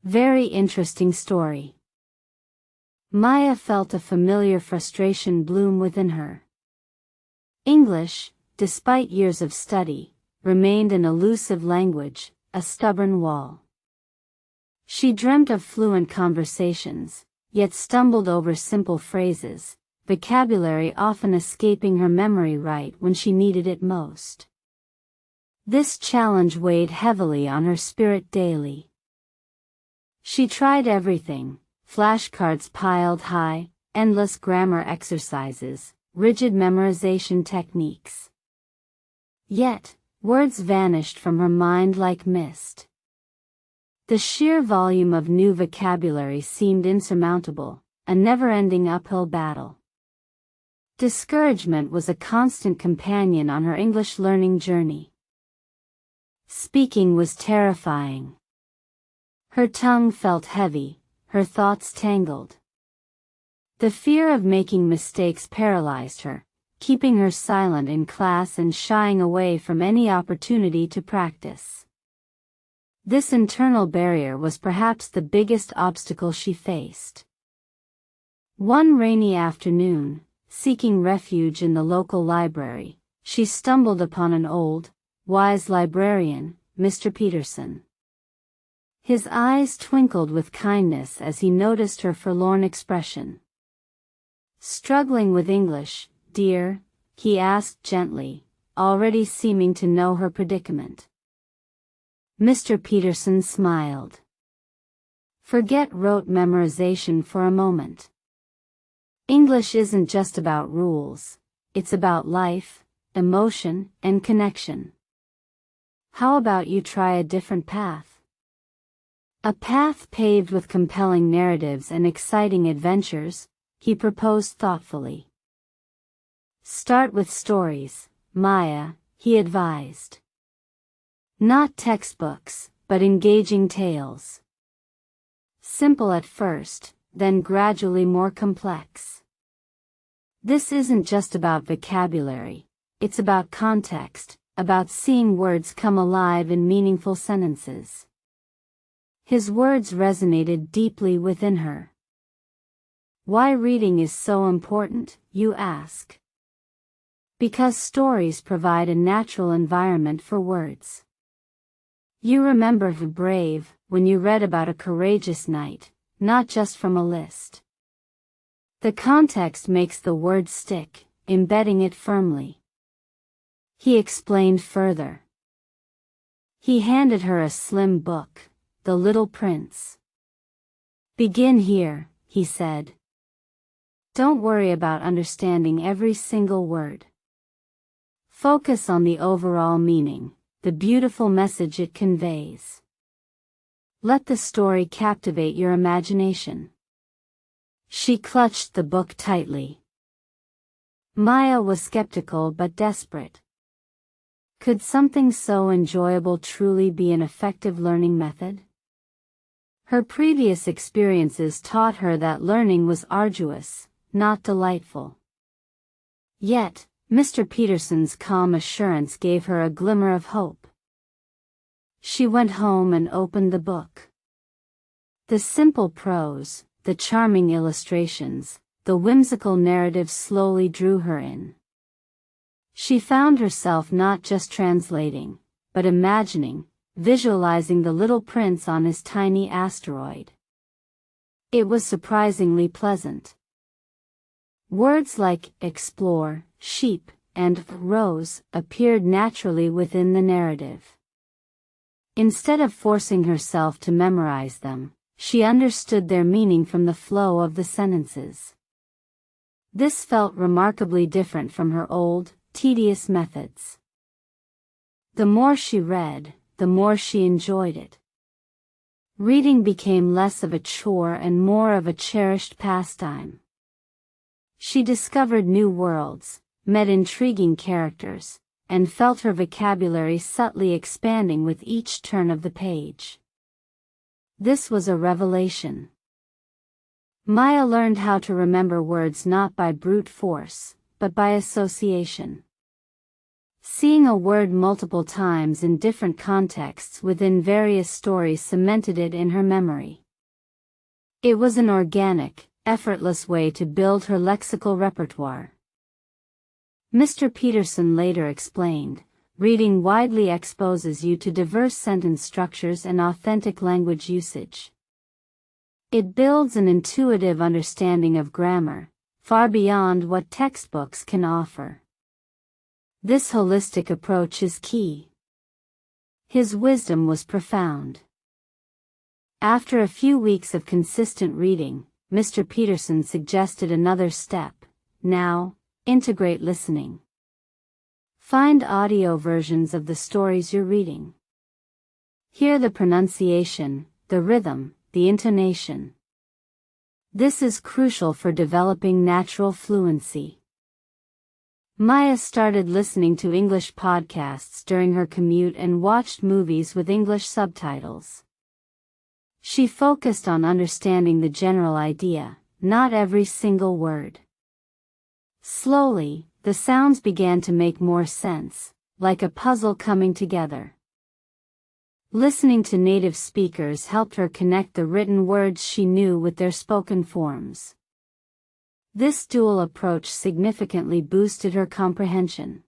Very interesting story. Maya felt a familiar frustration bloom within her. English, despite years of study, remained an elusive language, a stubborn wall. She dreamt of fluent conversations, yet stumbled over simple phrases, vocabulary often escaping her memory right when she needed it most. This challenge weighed heavily on her spirit daily. She tried everything: flashcards piled high, endless grammar exercises, rigid memorization techniques. Yet, words vanished from her mind like mist. The sheer volume of new vocabulary seemed insurmountable, a never-ending uphill battle. Discouragement was a constant companion on her English learning journey. Speaking was terrifying. Her tongue felt heavy, her thoughts tangled. The fear of making mistakes paralyzed her, keeping her silent in class and shying away from any opportunity to practice. This internal barrier was perhaps the biggest obstacle she faced. One rainy afternoon, seeking refuge in the local library, she stumbled upon an old, wise librarian, Mr. Peterson. His eyes twinkled with kindness as he noticed her forlorn expression. "Struggling with English, dear?" he asked gently, already seeming to know her predicament. Mr. Peterson smiled. "Forget rote memorization for a moment. English isn't just about rules, it's about life, emotion, and connection. How about you try a different path? A path paved with compelling narratives and exciting adventures," he proposed thoughtfully. "Start with stories, Maya," he advised. "Not textbooks, but engaging tales. Simple at first, then gradually more complex. This isn't just about vocabulary, it's about context, about seeing words come alive in meaningful sentences." His words resonated deeply within her. Why reading is so important, you ask? Because stories provide a natural environment for words. You remember the brave when you read about a courageous knight, not just from a list. The context makes the word stick, embedding it firmly. He explained further. He handed her a slim book, The Little Prince. "Begin here," he said. "Don't worry about understanding every single word. Focus on the overall meaning, the beautiful message it conveys. Let the story captivate your imagination." She clutched the book tightly. Maya was skeptical but desperate. Could something so enjoyable truly be an effective learning method? Her previous experiences taught her that learning was arduous, not delightful. Yet, Mr. Peterson's calm assurance gave her a glimmer of hope. She went home and opened the book. The simple prose, the charming illustrations, the whimsical narrative slowly drew her in. She found herself not just translating, but imagining, visualizing the little prince on his tiny asteroid. It was surprisingly pleasant. Words like explore, sheep, and rose appeared naturally within the narrative. Instead of forcing herself to memorize them, she understood their meaning from the flow of the sentences. This felt remarkably different from her old, tedious methods. The more she read, the more she enjoyed it. Reading became less of a chore and more of a cherished pastime. She discovered new worlds, met intriguing characters, and felt her vocabulary subtly expanding with each turn of the page. This was a revelation. Maya learned how to remember words not by brute force, but by association. Seeing a word multiple times in different contexts within various stories cemented it in her memory. It was an organic, effortless way to build her lexical repertoire. Mr. Peterson later explained, reading widely exposes you to diverse sentence structures and authentic language usage. It builds an intuitive understanding of grammar, far beyond what textbooks can offer. This holistic approach is key. His wisdom was profound. After a few weeks of consistent reading, Mr. Peterson suggested another step. Now, integrate listening. Find audio versions of the stories you're reading. Hear the pronunciation, the rhythm, the intonation. This is crucial for developing natural fluency. Maya started listening to English podcasts during her commute and watched movies with English subtitles. She focused on understanding the general idea, not every single word. Slowly, the sounds began to make more sense, like a puzzle coming together. Listening to native speakers helped her connect the written words she knew with their spoken forms. This dual approach significantly boosted her comprehension.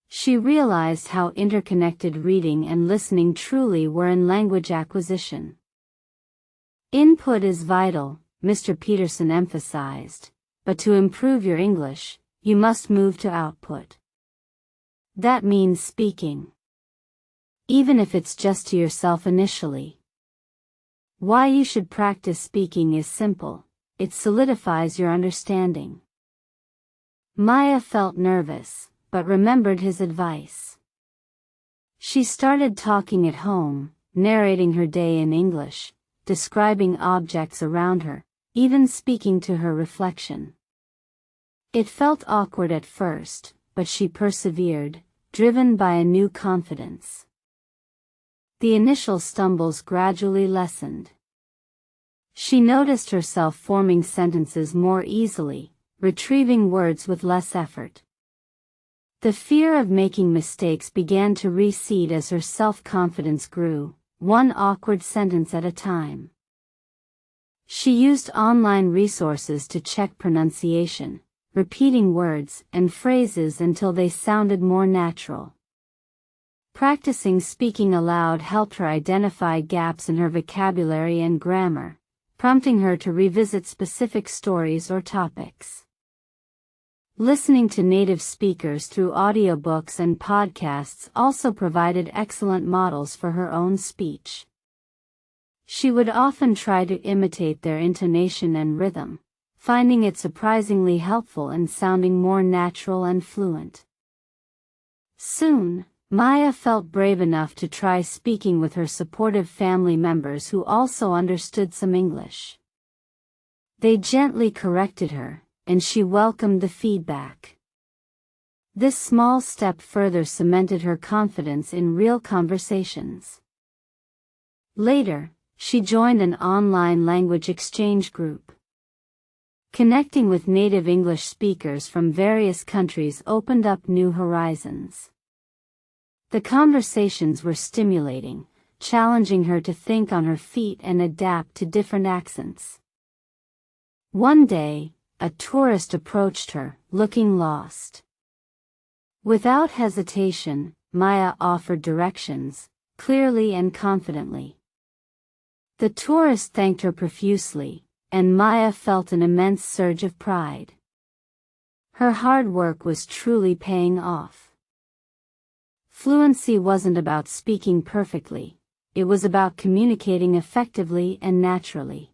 She realized how interconnected reading and listening truly were in language acquisition. Input is vital, Mr. Peterson emphasized, but to improve your English, you must move to output. That means speaking. Even if it's just to yourself initially. Why you should practice speaking is simple. It solidifies your understanding. Maya felt nervous, but remembered his advice. She started talking at home, narrating her day in English, describing objects around her, even speaking to her reflection. It felt awkward at first, but she persevered, driven by a new confidence. The initial stumbles gradually lessened. She noticed herself forming sentences more easily, retrieving words with less effort. The fear of making mistakes began to recede as her self-confidence grew, one awkward sentence at a time. She used online resources to check pronunciation, repeating words and phrases until they sounded more natural. Practicing speaking aloud helped her identify gaps in her vocabulary and grammar, prompting her to revisit specific stories or topics. Listening to native speakers through audiobooks and podcasts also provided excellent models for her own speech. She would often try to imitate their intonation and rhythm, finding it surprisingly helpful and sounding more natural and fluent. Soon, Maya felt brave enough to try speaking with her supportive family members who also understood some English. They gently corrected her, and she welcomed the feedback. This small step further cemented her confidence in real conversations. Later, she joined an online language exchange group. Connecting with native English speakers from various countries opened up new horizons. The conversations were stimulating, challenging her to think on her feet and adapt to different accents. One day, a tourist approached her, looking lost. Without hesitation, Maya offered directions, clearly and confidently. The tourist thanked her profusely, and Maya felt an immense surge of pride. Her hard work was truly paying off. Fluency wasn't about speaking perfectly, it was about communicating effectively and naturally.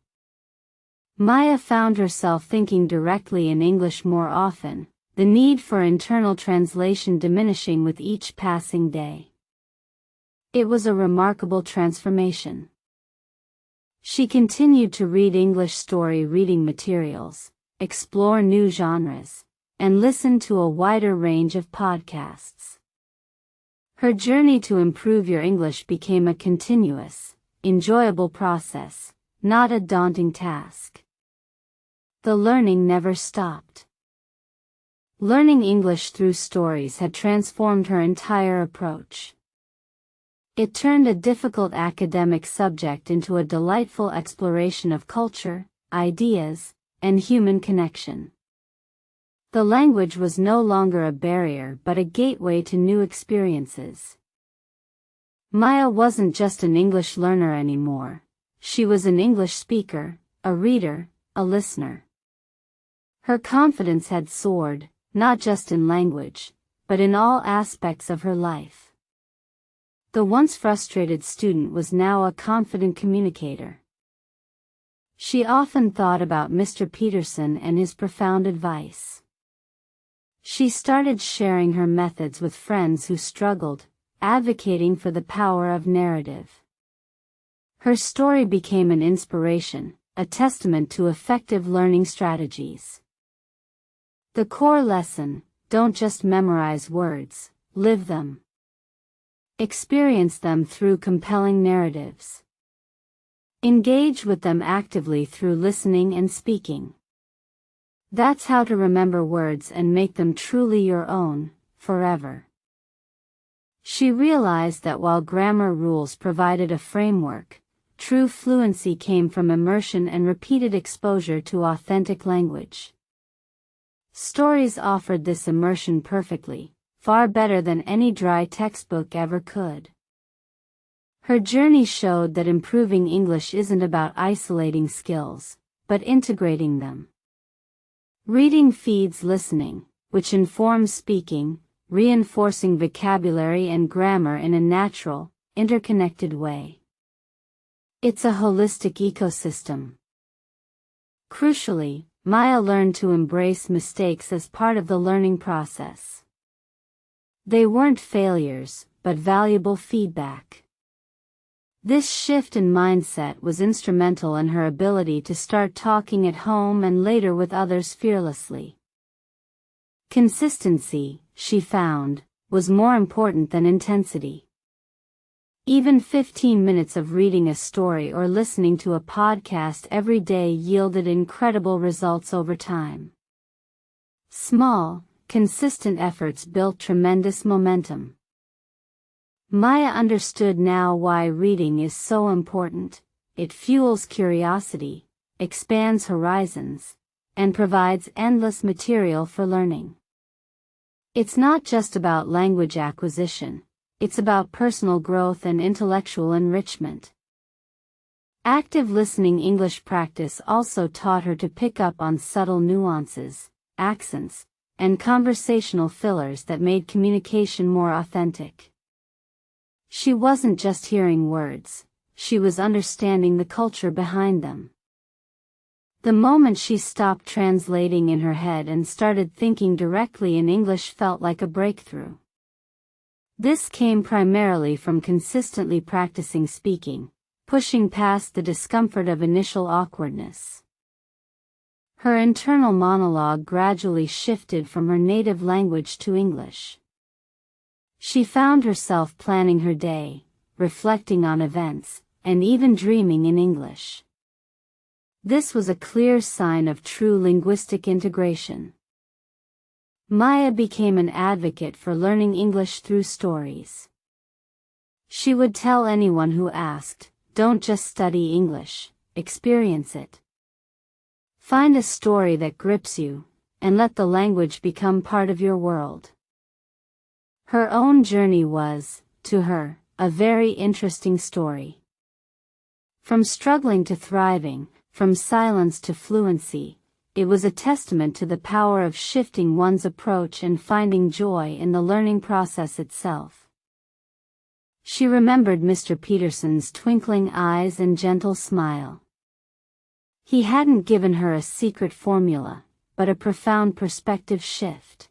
Maya found herself thinking directly in English more often, the need for internal translation diminishing with each passing day. It was a remarkable transformation. She continued to read English story reading materials, explore new genres, and listen to a wider range of podcasts. Her journey to improve your English became a continuous, enjoyable process, not a daunting task. The learning never stopped. Learning English through stories had transformed her entire approach. It turned a difficult academic subject into a delightful exploration of culture, ideas, and human connection. The language was no longer a barrier but a gateway to new experiences. Maya wasn't just an English learner anymore. She was an English speaker, a reader, a listener. Her confidence had soared, not just in language, but in all aspects of her life. The once frustrated student was now a confident communicator. She often thought about Mr. Peterson and his profound advice. She started sharing her methods with friends who struggled, advocating for the power of narrative. Her story became an inspiration, a testament to effective learning strategies. The core lesson: don't just memorize words, live them. Experience them through compelling narratives. Engage with them actively through listening and speaking. That's how to remember words and make them truly your own, forever. She realized that while grammar rules provided a framework, true fluency came from immersion and repeated exposure to authentic language. Stories offered this immersion perfectly, far better than any dry textbook ever could. Her journey showed that improving English isn't about isolating skills, but integrating them. Reading feeds listening, which informs speaking, reinforcing vocabulary and grammar in a natural, interconnected way. It's a holistic ecosystem. Crucially, Maya learned to embrace mistakes as part of the learning process. They weren't failures, but valuable feedback. This shift in mindset was instrumental in her ability to start talking at home and later with others fearlessly. Consistency, she found, was more important than intensity. Even 15 minutes of reading a story or listening to a podcast every day yielded incredible results over time. Small, consistent efforts built tremendous momentum. Maya understood now why reading is so important. It fuels curiosity, expands horizons, and provides endless material for learning. It's not just about language acquisition, it's about personal growth and intellectual enrichment. Active listening English practice also taught her to pick up on subtle nuances, accents, and conversational fillers that made communication more authentic. She wasn't just hearing words, she was understanding the culture behind them. The moment she stopped translating in her head and started thinking directly in English felt like a breakthrough. This came primarily from consistently practicing speaking, pushing past the discomfort of initial awkwardness. Her internal monologue gradually shifted from her native language to English. She found herself planning her day, reflecting on events, and even dreaming in English. This was a clear sign of true linguistic integration. Maya became an advocate for learning English through stories. She would tell anyone who asked, "Don't just study English, experience it. Find a story that grips you, and let the language become part of your world." Her own journey was, to her, a very interesting story. From struggling to thriving, from silence to fluency, it was a testament to the power of shifting one's approach and finding joy in the learning process itself. She remembered Mr. Peterson's twinkling eyes and gentle smile. He hadn't given her a secret formula, but a profound perspective shift.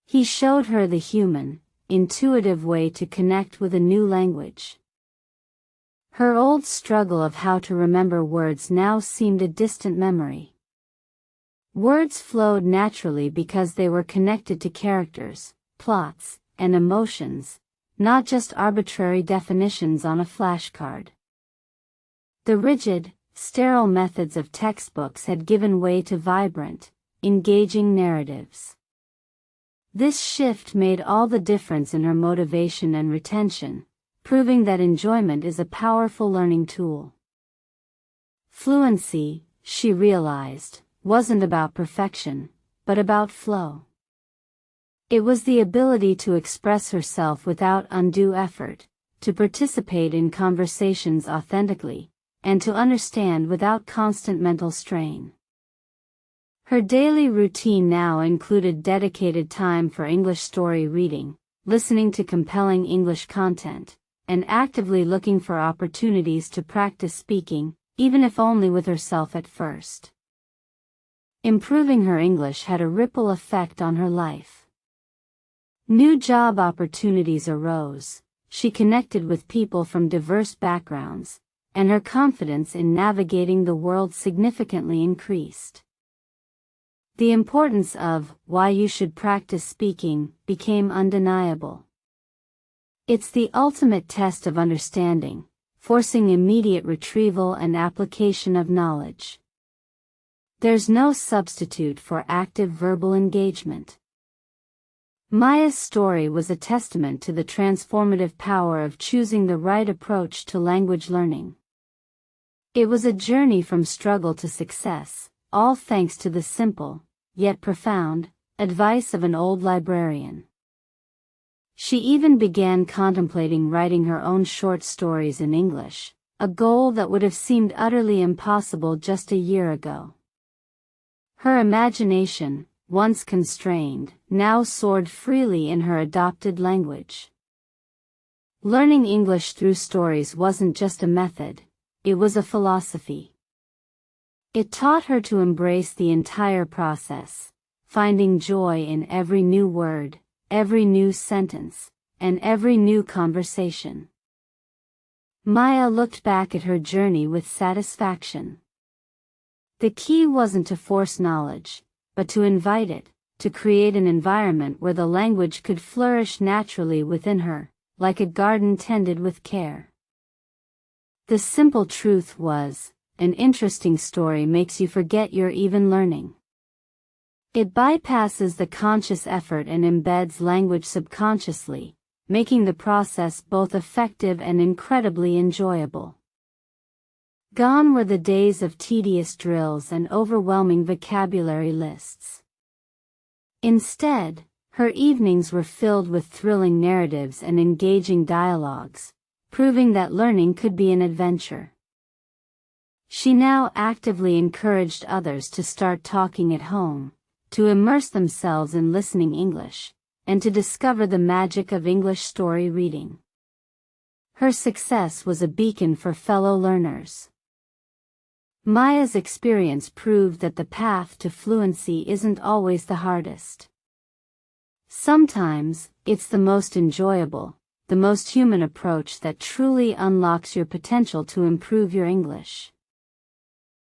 He showed her the human, intuitive way to connect with a new language. Her old struggle of how to remember words now seemed a distant memory. Words flowed naturally because they were connected to characters, plots, and emotions, not just arbitrary definitions on a flashcard. The rigid, sterile methods of textbooks had given way to vibrant, engaging narratives. This shift made all the difference in her motivation and retention, proving that enjoyment is a powerful learning tool. Fluency, she realized, wasn't about perfection, but about flow. It was the ability to express herself without undue effort, to participate in conversations authentically, and to understand without constant mental strain. Her daily routine now included dedicated time for English story reading, listening to compelling English content, and actively looking for opportunities to practice speaking, even if only with herself at first. Improving her English had a ripple effect on her life. New job opportunities arose, she connected with people from diverse backgrounds, and her confidence in navigating the world significantly increased. The importance of why you should practice speaking became undeniable. It's the ultimate test of understanding, forcing immediate retrieval and application of knowledge. There's no substitute for active verbal engagement. Maya's story was a testament to the transformative power of choosing the right approach to language learning. It was a journey from struggle to success, all thanks to the simple, yet profound, advice of an old librarian. She even began contemplating writing her own short stories in English, a goal that would have seemed utterly impossible just a year ago. Her imagination, once constrained, now soared freely in her adopted language. Learning English through stories wasn't just a method, it was a philosophy. It taught her to embrace the entire process, finding joy in every new word, every new sentence, and every new conversation. Maya looked back at her journey with satisfaction. The key wasn't to force knowledge, but to invite it, to create an environment where the language could flourish naturally within her, like a garden tended with care. The simple truth was, an interesting story makes you forget you're even learning. It bypasses the conscious effort and embeds language subconsciously, making the process both effective and incredibly enjoyable. Gone were the days of tedious drills and overwhelming vocabulary lists. Instead, her evenings were filled with thrilling narratives and engaging dialogues, proving that learning could be an adventure. She now actively encouraged others to start talking at home, to immerse themselves in listening English, and to discover the magic of English story reading. Her success was a beacon for fellow learners. Maya's experience proved that the path to fluency isn't always the hardest. Sometimes, it's the most enjoyable, the most human approach that truly unlocks your potential to improve your English.